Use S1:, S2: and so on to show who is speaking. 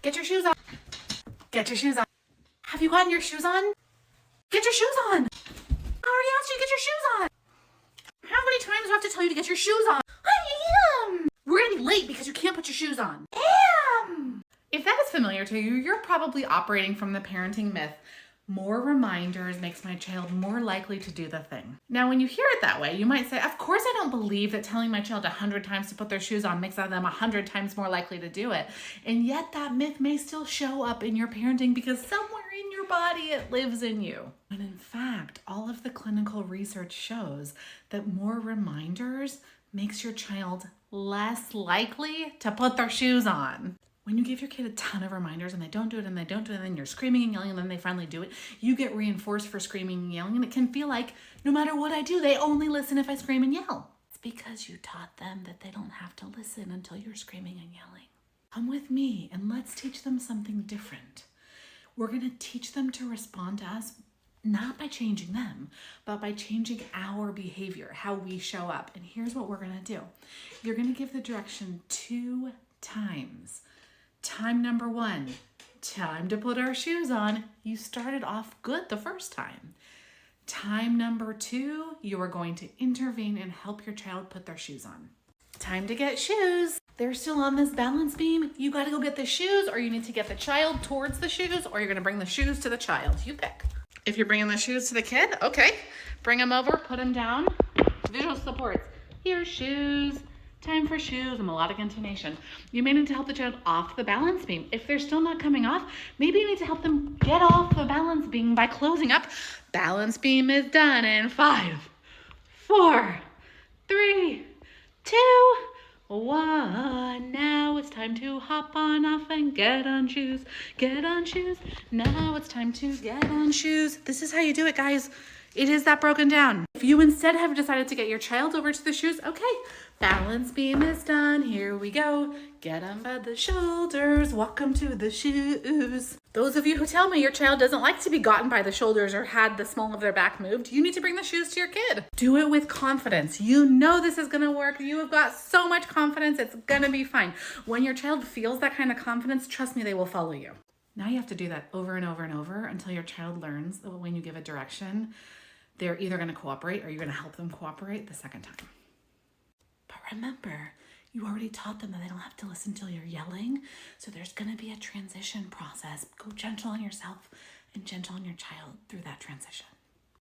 S1: Get your shoes on. Get your shoes on. Have you gotten your shoes on? Get your shoes on. I already asked you to get your shoes on. How many times do I have to tell you to get your shoes on? I am. We're gonna be late because you can't put your shoes on. Am. If that is familiar to you, you're probably operating from the parenting myth. More reminders makes my child more likely to do the thing. Now, when you hear it that way, you might say, of course I don't believe that telling my child 100 times to put their shoes on makes them 100 times more likely to do it. And yet that myth may still show up in your parenting because somewhere in your body it lives in you. And in fact, all of the clinical research shows that more reminders makes your child less likely to put their shoes on. When you give your kid a ton of reminders and they don't do it and they don't do it and then you're screaming and yelling and then they finally do it, you get reinforced for screaming and yelling, and it can feel like no matter what I do, they only listen if I scream and yell. It's because you taught them that they don't have to listen until you're screaming and yelling. Come with me and let's teach them something different. We're going to teach them to respond to us not by changing them, but by changing our behavior, how we show up. And here's what we're going to do. You're going to give the direction 2 times. Time number 1, time to put our shoes on. You started off good the first time. Time number 2, you are going to intervene and help your child put their shoes on. Time to get shoes. They're still on this balance beam. You got to go get the shoes, or you need to get the child towards the shoes, or you're going to bring the shoes to the child. You pick. If you're bringing the shoes to the kid, okay. Bring them over, put them down. Visual supports. Here's shoes. Time for shoes, and melodic intonation. You may need to help the child off the balance beam. If they're still not coming off, maybe you need to help them get off the balance beam by closing up. Balance beam is done in 5, 4, 3, 2, 1. Now it's time to hop on off and get on shoes. Get on shoes. Now it's time to get on shoes. This is how you do it, guys. It is that broken down. If you instead have decided to get your child over to the shoes, okay, balance beam is done. Here we go. Get them by the shoulders. Walk them to the shoes. Those of you who tell me your child doesn't like to be gotten by the shoulders or had the small of their back moved, you need to bring the shoes to your kid. Do it with confidence. You know this is gonna work. You have got so much confidence, it's gonna be fine. When your child feels that kind of confidence, trust me, they will follow you. Now you have to do that over and over and over until your child learns that when you give a direction, they're either going to cooperate or you're going to help them cooperate the second time. But remember, you already taught them that they don't have to listen until you're yelling. So there's going to be a transition process. Go gentle on yourself and gentle on your child through that transition.